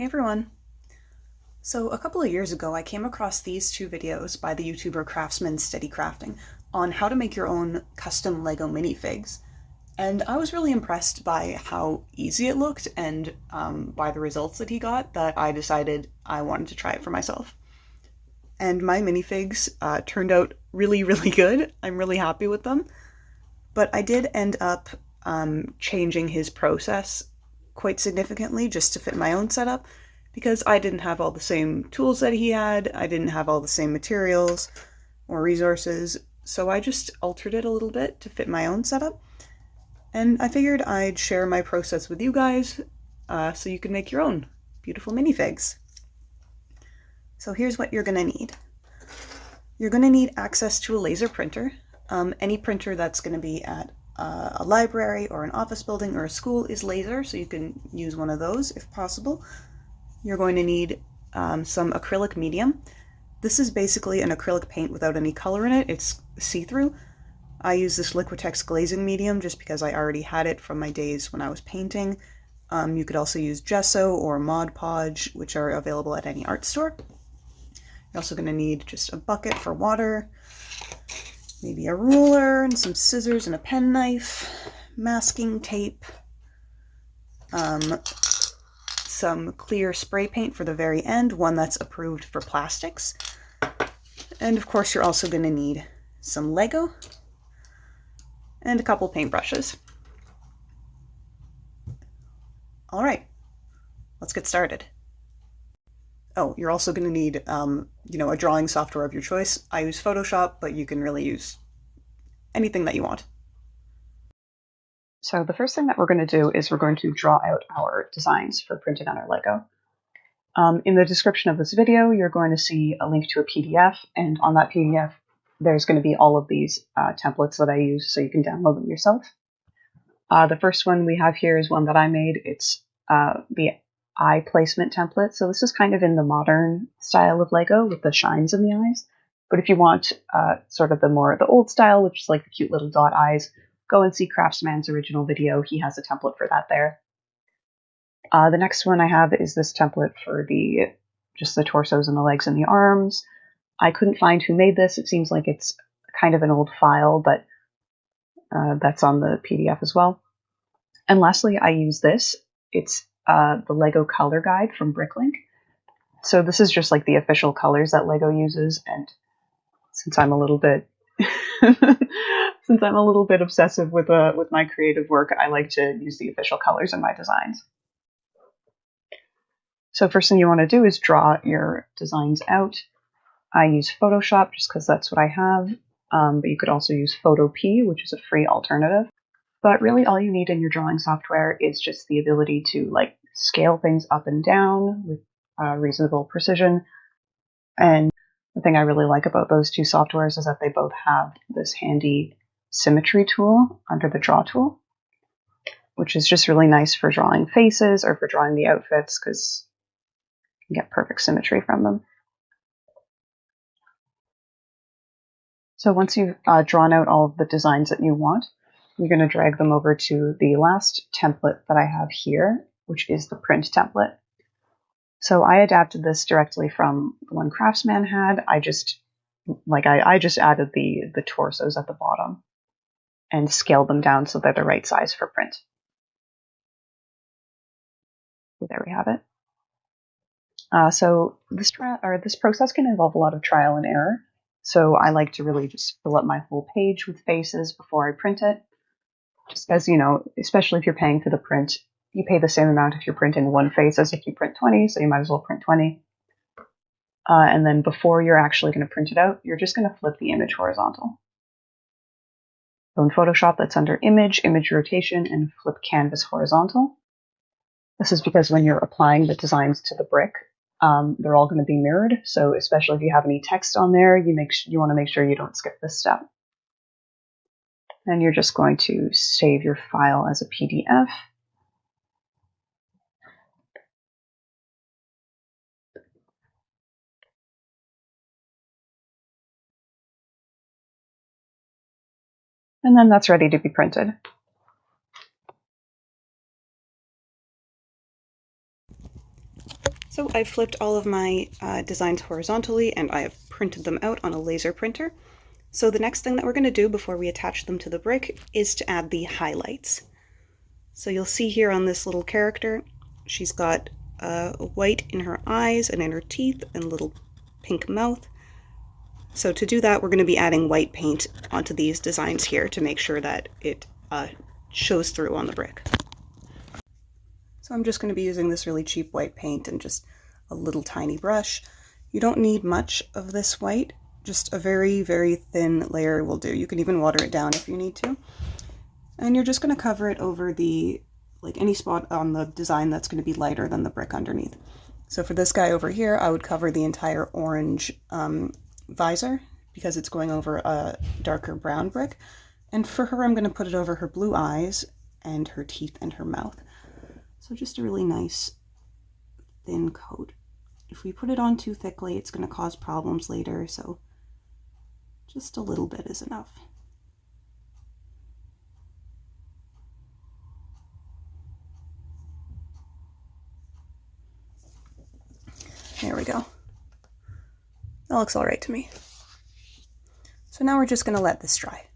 Hey everyone! So a couple of years ago I came across these two videos by the YouTuber Craftsman Steady Crafting on how to make your own custom Lego minifigs. And I was really impressed by how easy it looked and by the results that he got that I decided I wanted to try it for myself. And my minifigs turned out really, really good. I'm really happy with them. But I did end up changing his process quite significantly just to fit my own setup because I didn't have all the same tools that he had, I didn't have all the same materials or resources, so I just altered it a little bit to fit my own setup. And I figured I'd share my process with you guys so you can make your own beautiful minifigs. So here's what you're going to need. You're going to need access to a laser printer. Any printer that's going to be at a library or an office building or a school is laser, so you can use one of those if possible. You're going to need some acrylic medium. This is basically an acrylic paint without any color in it. It's see-through. I use this Liquitex glazing medium just because I already had it from my days when I was painting. You could also use gesso or Mod Podge, which are available at any art store. You're also going to need just a bucket for water, maybe a ruler and some scissors and a pen knife, masking tape, some clear spray paint for the very end, one that's approved for plastics. And of course you're also going to need some Lego and a couple paintbrushes. Alright, let's get started. Oh, you're also going to need, a drawing software of your choice. I use Photoshop, but you can really use anything that you want. So the first thing that we're going to do is we're going to draw out our designs for printing on our Lego. In the description of this video, you're going to see a link to a PDF, and on that PDF, there's going to be all of these templates that I use, so you can download them yourself. The first one we have here is one that I made. It's the eye placement template. So this is kind of in the modern style of Lego with the shines in the eyes. But if you want sort of the old style, which is like the cute little dot eyes, go and see Craftsman's original video. He has a template for that there. The next one I have is this template for just the torsos and the legs and the arms. I couldn't find who made this. It seems like it's kind of an old file, but that's on the PDF as well. And lastly, I use this. It's the Lego color guide from Bricklink. So this is just like the official colors that Lego uses, and since I'm a little bit obsessive with my creative work, I like to use the official colors in my designs. So first thing you want to do is draw your designs out. I use Photoshop just because that's what I have, but you could also use Photopea, which is a free alternative. But really all you need in your drawing software is just the ability to scale things up and down with reasonable precision. And the thing I really like about those two softwares is that they both have this handy symmetry tool under the draw tool, which is just really nice for drawing faces or for drawing the outfits because you can get perfect symmetry from them. So once you've drawn out all of the designs that you want, you're going to drag them over to the last template that I have here, which is the print template. So I adapted this directly from the one Craftsman had. I just added the torsos at the bottom and scaled them down so they're the right size for print. So there we have it. So this process can involve a lot of trial and error. So I like to really just fill up my whole page with faces before I print it. Just as, especially if you're paying for the print, you pay the same amount if you're printing one face as if you print 20, so you might as well print 20. And then before you're actually going to print it out, you're just going to flip the image horizontal. So in Photoshop, that's under Image, Image Rotation, and Flip Canvas Horizontal. This is because when you're applying the designs to the brick, they're all going to be mirrored. So especially if you have any text on there, you want to make sure you don't skip this step. And you're just going to save your file as a PDF. And then that's ready to be printed. So I've flipped all of my designs horizontally and I have printed them out on a laser printer. So the next thing that we're going to do before we attach them to the brick is to add the highlights. So you'll see here on this little character, she's got white in her eyes and in her teeth and a little pink mouth. So to do that, we're going to be adding white paint onto these designs here to make sure that it shows through on the brick. So I'm just going to be using this really cheap white paint and just a little tiny brush. You don't need much of this white, just a very, very thin layer will do. You can even water it down if you need to. And you're just going to cover it over the, any spot on the design that's going to be lighter than the brick underneath. So for this guy over here, I would cover the entire orange visor because it's going over a darker brown brick. And for her, I'm going to put it over her blue eyes and her teeth and her mouth. So just a really nice thin coat. If we put it on too thickly, it's going to cause problems later, so just a little bit is enough. There we go. That looks all right to me. So now we're just going to let this dry.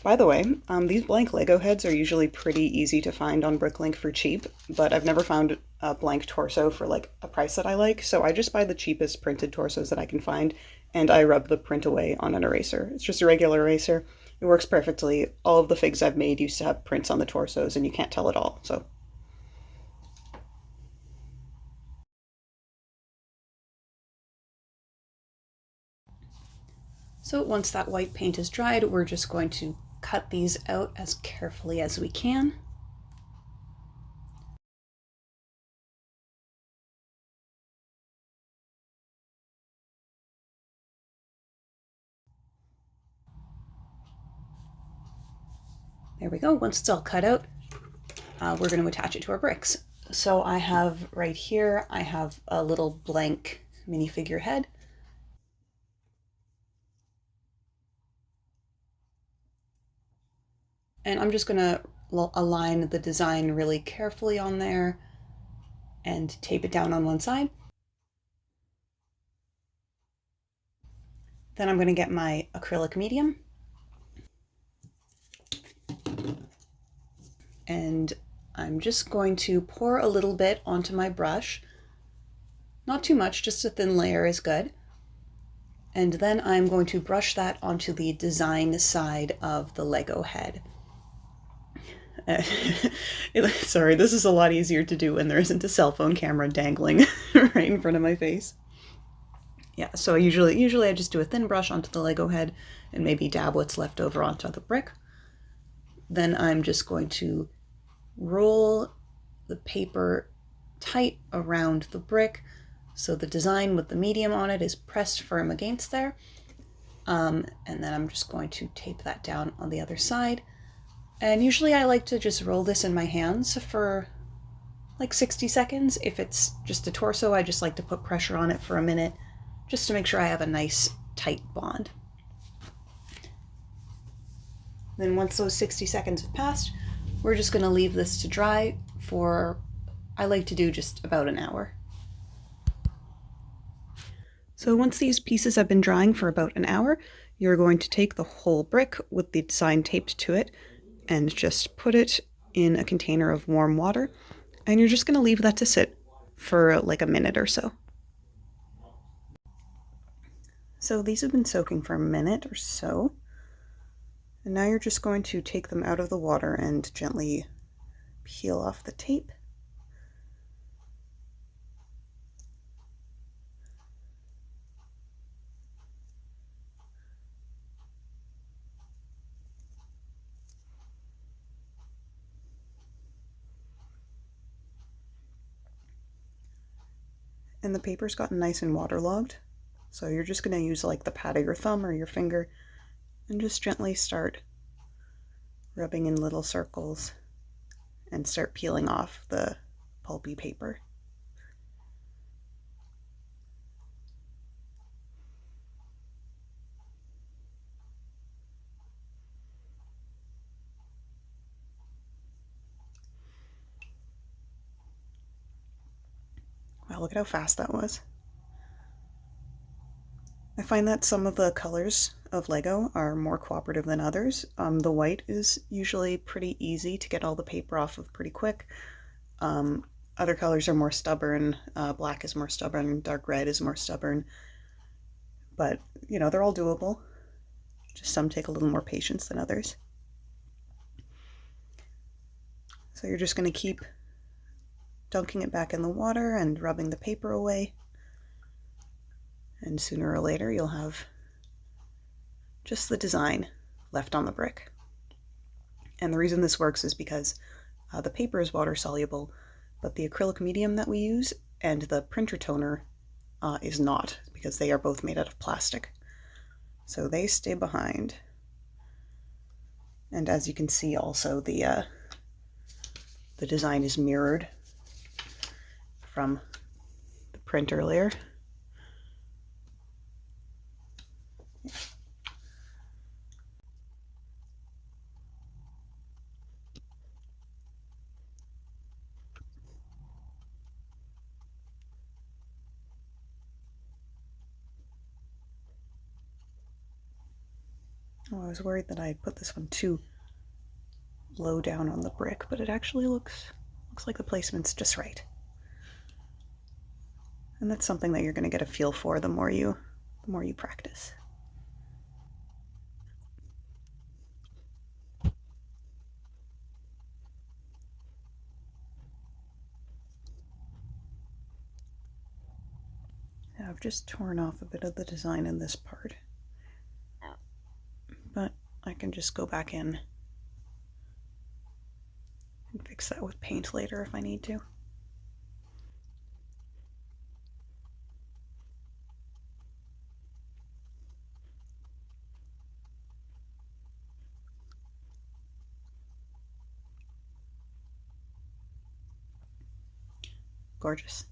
By the way, these blank Lego heads are usually pretty easy to find on Bricklink for cheap, but I've never found a blank torso for a price that I like, so I just buy the cheapest printed torsos that I can find, and I rub the print away on an eraser. It's just a regular eraser. It works perfectly. All of the figs I've made used to have prints on the torsos, and you can't tell at all, so. So once that white paint is dried, we're just going to cut these out as carefully as we can. There we go. Once it's all cut out, we're going to attach it to our bricks. So I have right here, I have a little blank minifigure head. And I'm just going to align the design really carefully on there and tape it down on one side. Then I'm going to get my acrylic medium. And I'm just going to pour a little bit onto my brush. Not too much, just a thin layer is good. And then I'm going to brush that onto the design side of the Lego head. Sorry, this is a lot easier to do when there isn't a cell phone camera dangling right in front of my face. Yeah, so usually I just do a thin brush onto the Lego head and maybe dab what's left over onto the brick. Then I'm just going to roll the paper tight around the brick so the design with the medium on it is pressed firm against there. And then I'm just going to tape that down on the other side. And usually I like to just roll this in my hands for 60 seconds. If it's just a torso, I just like to put pressure on it for a minute just to make sure I have a nice tight bond. Then once those 60 seconds have passed, we're just going to leave this to dry for, I like to do just about an hour. So once these pieces have been drying for about an hour, you're going to take the whole brick with the design taped to it and just put it in a container of warm water, and you're just going to leave that to sit for a minute or so. So these have been soaking for a minute or so, and now you're just going to take them out of the water and gently peel off the tape. And the paper's gotten nice and waterlogged, so you're just going to use the pad of your thumb or your finger and just gently start rubbing in little circles and start peeling off the pulpy paper. look at how fast that was. I find that some of the colors of Lego are more cooperative than others. The white is usually pretty easy to get all the paper off of pretty quick. Other colors are more stubborn. Black is more stubborn, dark red is more stubborn. But, you know, they're all doable. Just some take a little more patience than others. So you're just going to keep dunking it back in the water and rubbing the paper away. And sooner or later you'll have just the design left on the brick. And the reason this works is because the paper is water soluble, but the acrylic medium that we use and the printer toner is not, because they are both made out of plastic. So they stay behind. And as you can see also, the design is mirrored from the print earlier. Oh, I was worried that I had put this one too low down on the brick, but it actually looks like the placement's just right. And that's something that you're going to get a feel for the more you practice. Now I've just torn off a bit of the design in this part, but I can just go back in and fix that with paint later if I need to. Gorgeous.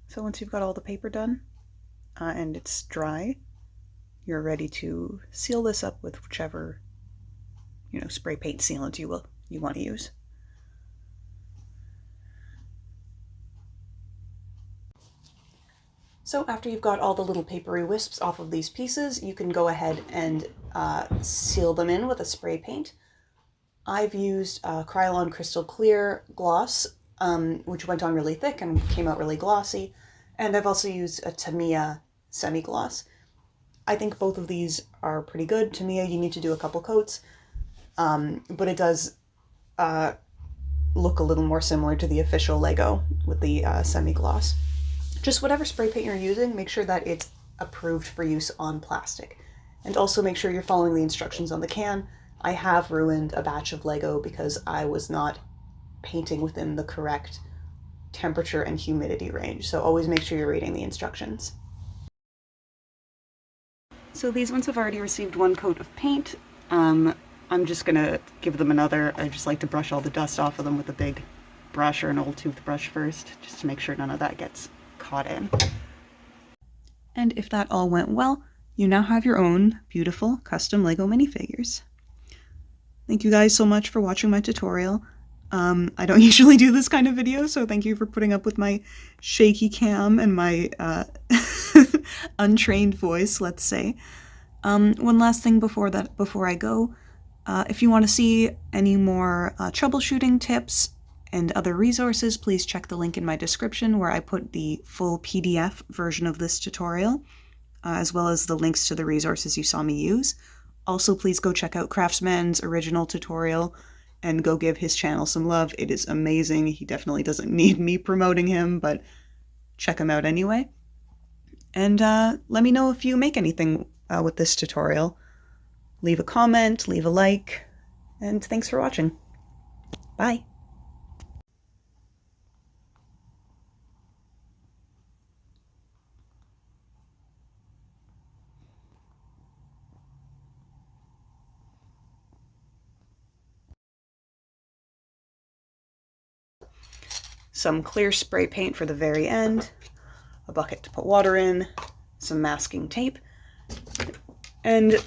So once you've got all the paper done and it's dry, you're ready to seal this up with whichever, you know, spray paint sealant you want to use. So after you've got all the little papery wisps off of these pieces, you can go ahead and seal them in with a spray paint. I've used Krylon Crystal Clear gloss, which went on really thick and came out really glossy. And I've also used a Tamiya semi-gloss. I think both of these are pretty good. Tamiya, you need to do a couple coats, but it does look a little more similar to the official Lego with the semi-gloss. Just whatever spray paint you're using, make sure that it's approved for use on plastic. And also make sure you're following the instructions on the can. I have ruined a batch of Lego because I was not painting within the correct temperature and humidity range. So always make sure you're reading the instructions. So these ones have already received one coat of paint. I'm just gonna give them another. I just like to brush all the dust off of them with a big brush or an old toothbrush first, just to make sure none of that gets caught in. And if that all went well, you now have your own beautiful custom Lego minifigures. Thank you guys so much for watching my tutorial. I don't usually do this kind of video, so thank you for putting up with my shaky cam and my untrained voice, let's say. One last thing before I go, if you want to see any more troubleshooting tips and other resources, please check the link in my description where I put the full PDF version of this tutorial, as well as the links to the resources you saw me use. Also, please go check out Craftsman's original tutorial and go give his channel some love. It is amazing. He definitely doesn't need me promoting him, but check him out anyway. And let me know if you make anything with this tutorial. Leave a comment, leave a like, and thanks for watching. Bye. Some clear spray paint for the very end, a bucket to put water in, some masking tape, and